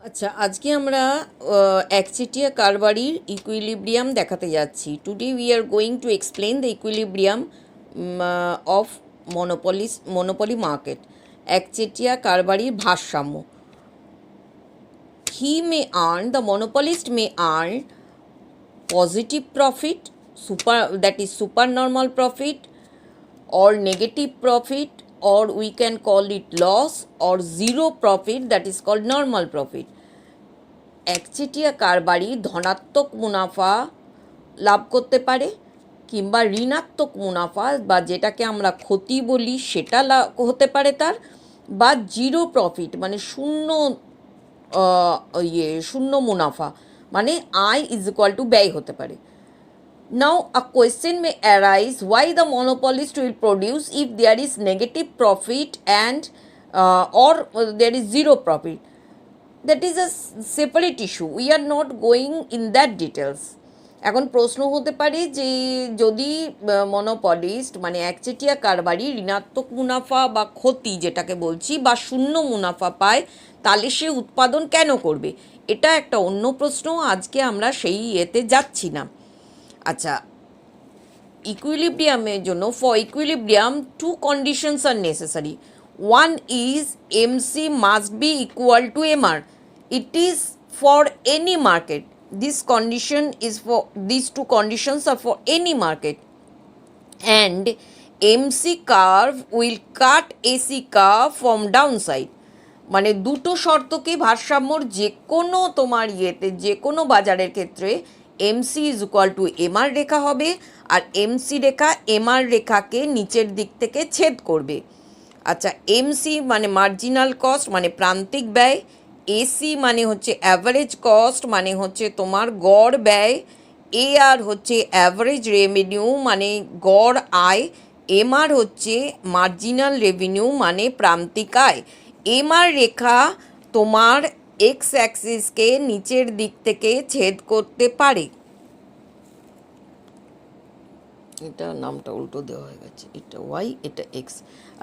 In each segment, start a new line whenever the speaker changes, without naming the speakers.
আচ্ছা, আজকে আমরা একচেটিয়া কারবারির ইকুইলিব্রিয়াম দেখাতে যাচ্ছি। Today we are going to explain the equilibrium of monopoly market. একচেটিয়া কারবারির ভারসাম্য। The monopolist may earn positive profit, that is supernormal profit, or negative profit, or we can call it loss, or zero profit, that is called normal profit. একচেটিয়া কারবারি ধনাত্মক মুনাফা লাভ করতে পারে কিংবা ঋণাত্মক মুনাফা বা যেটাকে আমরা ক্ষতি বলি সেটা হতে পারে তার, বা জিরো প্রফিট মানে শূন্য মুনাফা মানে আয় ইজ ইকুয়াল টু ব্যয় হতে পারে। Now a question may arise, why the monopolist will produce if there is negative profit and or there is zero profit. That is a separate issue. We are not going in that details. এখন প্রশ্ন হতে পারে যে যদি মনোপলিস্ট মানে একচেটিয়া কারবারি ঋণাত্মক মুনাফা বা ক্ষতি যেটাকে বলছি বা শূন্য মুনাফা পায় তাহলে সে উৎপাদন কেন করবে, এটা একটা অন্য প্রশ্ন। আজকে আমরা সেই ইয়েতে যাচ্ছি না। আচ্ছা, ইকুইলিব্রিয়ামের জন্য for equilibrium two conditions are necessary. One is MC must be equal to MR. It is for any market. These two conditions are for any market. And MC curve will cut AC curve from downside. মানে দুটো শর্তকে ভারসাম্যর যে কোনো তোমার যে কোনো বাজারের ক্ষেত্রে MC is equal to MR রেখা হবে, আর এমসি রেখা এমআর রেখাকে নিচের দিক থেকে ছেদ করবে। আচ্ছা, এমসি মানে মার্জিনাল কস্ট মানে প্রান্তিক ব্যয়, এসি মানে হচ্ছে অ্যাভারেজ কস্ট মানে হচ্ছে তোমার গড় ব্যয়, এআর হচ্ছে অ্যাভারেজ রেভিনিউ মানে গড় আয়, এমআর হচ্ছে মার্জিনাল রেভিনিউ মানে প্রান্তিক আয়। এমআর রেখা তোমার এক্স অ্যাক্সিসকে নিচের দিক থেকে ছেদ করতে পারে। এটা নামটা উল্টো দেওয়া হয়ে গেছে, এটা ওয়াই এটা এক্স।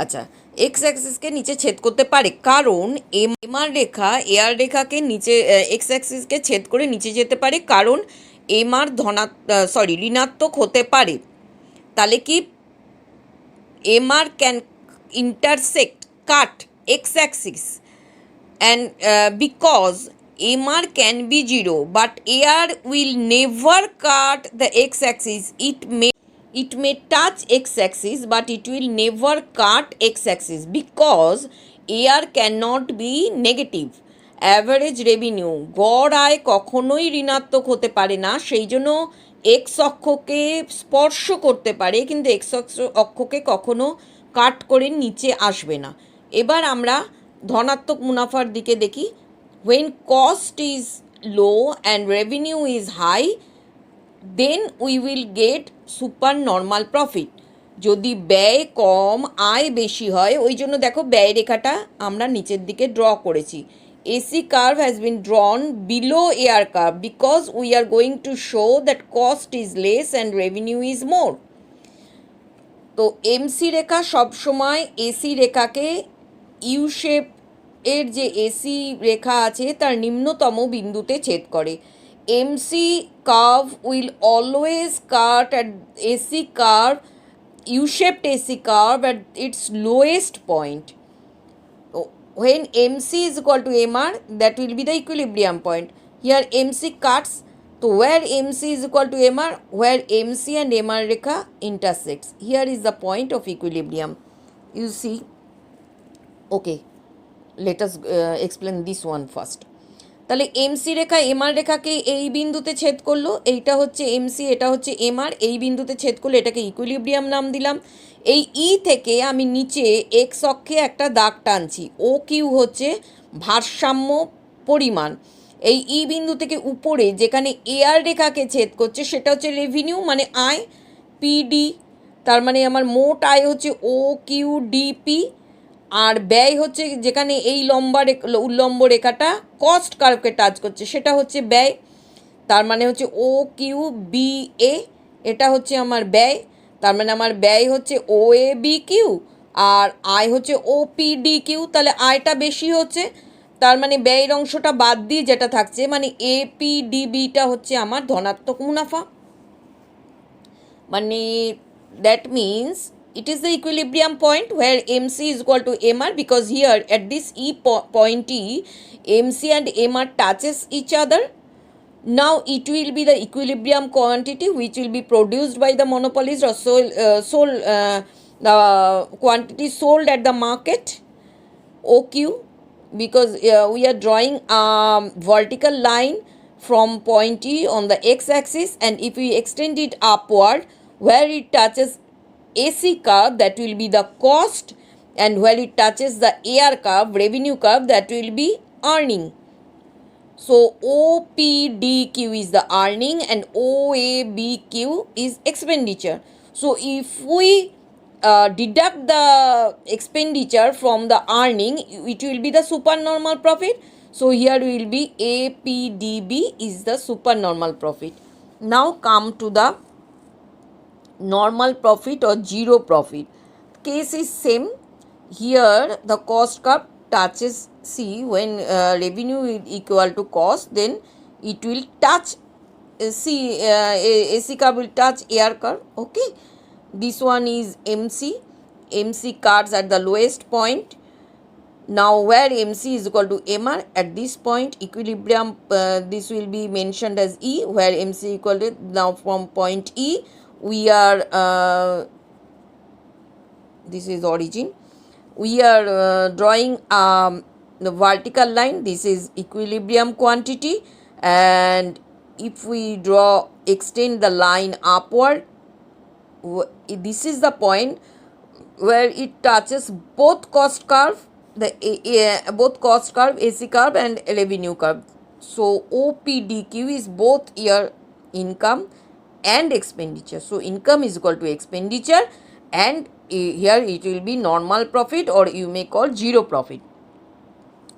আচ্ছা, এক্স অ্যাক্সিসকে নিচে ছেদ করতে পারে কারণ এমআর রেখা এআর রেখাকে নিচে এক্স অ্যাক্সিসকে ছেদ করে নিচে যেতে পারে কারণ এমআর ঋণাত্মক হতে পারে। তাহলে কি MR can intersect cut x Axis and because MR can be 0 but AR will never cut the x-axis. It may touch x-axis but it will never cut x-axis because AR cannot be negative. Average revenue গড় আয় কখনোই ঋণাত্মক হতে পারে না, সেই জন্য x অক্ষকে স্পর্শ করতে পারে কিন্তু এক্স অক্ষকে কখনো কাট করে নিচে আসবে না। এবার আমরা ধনাত্মক মুনাফার দিকে দেখি। when cost is low and revenue is high then we will get super normal profit. যদি ব্যয় কম আয় বেশি হয়, ওই জন্য দেখো ব্যয় রেখাটা আমরা নিচের দিকে ড্র করেছি। AC curve has been drawn below AR curve because we are going to show that cost is less and revenue is more. তো এমসি রেখা সবসময় এসি রেখাকে ইউ শেপ এর যে এসি রেখা আছে তার নিম্নতম বিন্দুতে ছেদ করে। MC curve will always cut at AC curve U shaped AC curve at its lowest point. when MC is equal to MR, that will be the equilibrium point. Here MC cuts, so where MC is equal to MR, where MC and MR rekha intersects, here is the point of equilibrium. You see, okay, let us explain this one first. তাহলে MC রেখা MR রেখাকে এই বিন্দুতে ছেদ করলো, এইটা হচ্ছে MC এটা হচ্ছে এমআর, এই বিন্দুতে ছেদ করলো, এটাকে ইকুইলিব্রিয়াম নাম দিলাম। এই ই থেকে আমি নিচে এক্স অক্ষে একটা দাগ টানছি, ও কিউ হচ্ছে ভারসাম্য পরিমাণ। এই ই বিন্দু থেকে উপরে যেখানে এআর রেখাকে ছেদ করছে সেটা হচ্ছে রেভিনিউ মানে আয়, পিডি তার মানে আমার মোট আয় হচ্ছে ও কিউ ডিপি, আর ব্যয় হচ্ছে যেখানে এই উল্লম্ব রেখাটা কস্ট কার্ভকে টাচ করছে সেটা হচ্ছে ব্যয়, তার মানে হচ্ছে ও কিউ বি এ, এটা হচ্ছে আমার ব্যয়, তার মানে আমার ব্যয় হচ্ছে ও এ বি কিউ আর আয় হচ্ছে ও পি ডি কিউ, তাহলে আয়টা বেশি হচ্ছে তার মানে ব্যয়ের অংশটা বাদ দিয়ে যেটা থাকছে মানে এপিডিবিটা হচ্ছে আমার ধনাত্মক মুনাফা। মানে that means it is the equilibrium point where MC is equal to MR, because here at this point E, MC and MR touches each other. Now it will be the equilibrium quantity which will be produced by the monopolist or sold the quantity sold at the market, OQ, because we are drawing a vertical line from point E on the x-axis, and if we extend it upward where it touches AC curve, that will be the cost, and where it touches the AR curve, revenue curve, that will be earning. So OPDQ is the earning and OABQ is expenditure. So if we deduct the expenditure from the earning, it will be the supernormal profit. So here will be APDB is the supernormal profit. Now come to the normal profit or zero profit. Case is same. Here the cost curve touches, see, when revenue is equal to cost, then it will touch AC curve will touch AR curve. Okay, this one is MC curves at the lowest point. Now where MC is equal to MR, at this point equilibrium, this will be mentioned as E, where MC equal to, now from point E we are this is origin, we are drawing the vertical line. This is equilibrium quantity, and if we extend the line upward, this is the point where it touches both cost curve, both cost curve, AC curve and revenue curve. So OPDQ is both your income and expenditure. So income is equal to expenditure, and here it will be normal profit, or you may call zero profit.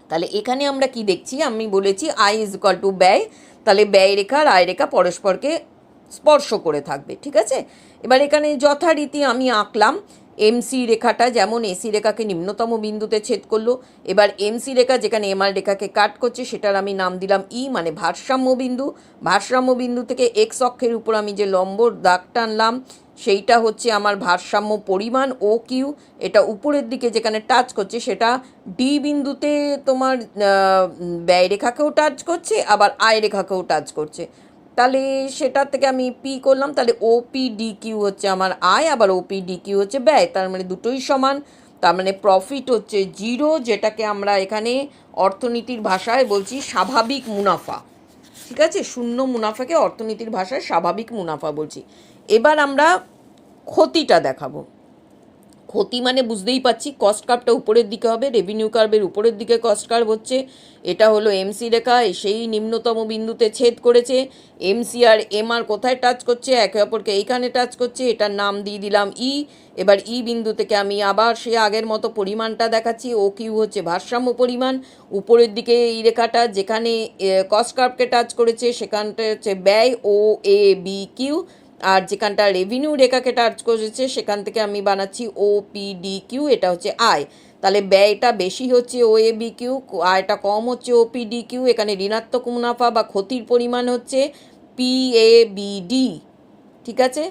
তাহলে এখানে আমরা কি দেখছি, আমি বলেছি I is equal two ব্যয়, তাহলে ব্যয় রেখা আর আয় রেখা পরস্পরকে স্পর্শ করে থাকবে, ঠিক আছে। এবার এখানে যথারীতি আমি আঁকলাম এমসি রেখাটা, যেমন এসি রেখাকে নিম্নতম বিন্দুতে ছেদ করলো। এবার এমসি রেখা যেখানে এমআর রেখাকে কাট করছে সেটার আমি নাম দিলাম ই, মানে ভারসাম্য বিন্দু। ভারসাম্য বিন্দু থেকে এক্স অক্ষের উপর আমি যে লম্ব দাগ টানলাম সেইটা হচ্ছে আমার ভারসাম্য পরিমাণ ও কিউ। এটা উপরের দিকে যেখানে টাচ করছে সেটা ডি বিন্দুতে তোমার ব্যয় রেখাকেও টাচ করছে, আবার আয় রেখাকেও টাচ করছে। তাহলে সেটার থেকে আমি পি করলাম, তাহলে ওপিডি কিউ হচ্ছে আমার আয়, আবার ওপিডি কিউ হচ্ছে ব্যয়, তার মানে দুটোই সমান। তার মানে প্রফিট হচ্ছে জিরো, যেটাকে আমরা এখানে অর্থনীতির ভাষায় বলছি স্বাভাবিক মুনাফা, ঠিক আছে। শূন্য মুনাফাকে অর্থনীতির ভাষায় স্বাভাবিক মুনাফা বলছি। এবার আমরা ক্ষতিটা দেখাবো। ক্ষতি মানে বুঝতেই পাচ্ছি, কস্ট কার্ভটা উপরের দিকে হবে, রেভিনিউ কার্ভের উপরের দিকে কস্ট কার্ভ হচ্ছে। এটা হলো এমসি রেখা, সেই নিম্নতম বিন্দুতে ছেদ করেছে। এমসি আর এমআর কোথায় টাচ করছে, একে অপরকে এইখানে টাচ করছে, এটার নাম দিয়ে দিলাম ই। এবার ই বিন্দু থেকে আমি আবার সে আগের মতো পরিমাণটা দেখাচ্ছি, ও কিউ হচ্ছে ভারসাম্য পরিমাণ। উপরের দিকে এই রেখাটা যেখানে কস্ট কার্ভকে টাচ করেছে সেখানটা হচ্ছে ব্যয়, ও এ বি কিউ, আর যেখানটা রেভিনিউ রেখাকে টাচ করেছে সেখান থেকে আমি বানাচ্ছি ওপিডি কিউ, এটা হচ্ছে আয়। তাহলে ব্যয়টা বেশি হচ্ছে ও এ বি কিউ, আয়টা কম হচ্ছে ওপিডি কিউ। এখানে ঋণাত্মক মুনাফা বা ক্ষতির পরিমাণ হচ্ছে পি এ বি ডি, ঠিক আছে।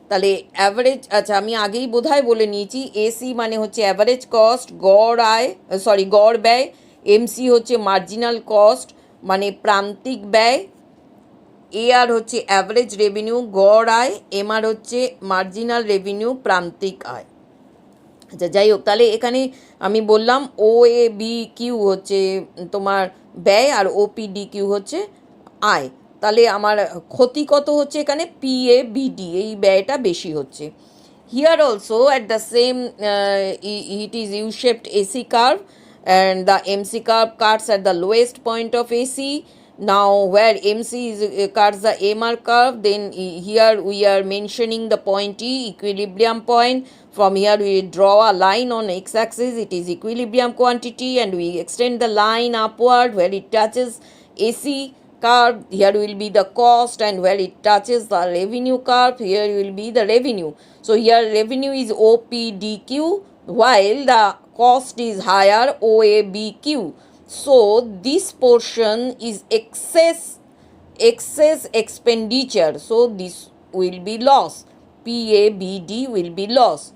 তাহলে অ্যাভারেজ, আচ্ছা আমি আগেই বোধহয় বলে নিয়েছি, এসি মানে হচ্ছে অ্যাভারেজ কস্ট, গড় আয়, গড় ব্যয়। এমসি হচ্ছে মার্জিনাল কস্ট মানে প্রান্তিক ব্যয়। এআর হচ্ছে অ্যাভারেজ রেভিনিউ, গড় আয়। এমআর হচ্ছে মার্জিনাল রেভিনিউ, প্রান্তিক আয়। আচ্ছা যাই হোক, তাহলে এখানে আমি বললাম ও এ বি কিউ হচ্ছে তোমার ব্যয়, আর ওপিডি কিউ হচ্ছে আয়। তাহলে আমার ক্ষতি কত হচ্ছে, এখানে পি এ বিডি, এই ব্যয়টা বেশি হচ্ছে। Here also at the same it is U shaped AC curve, and the MC curve cuts at the lowest point of AC. Now where MC is cuts the MR curve, then here we are mentioning the point E, equilibrium point. From here we draw a line on x-axis, it is equilibrium quantity, and we extend the line upward where it touches AC curve, here will be the cost, and where it touches the revenue curve, here will be the revenue. So here revenue is OPDQ, while the cost is higher OABQ. So this portion is excess expenditure, so this will be loss. PABD will be loss.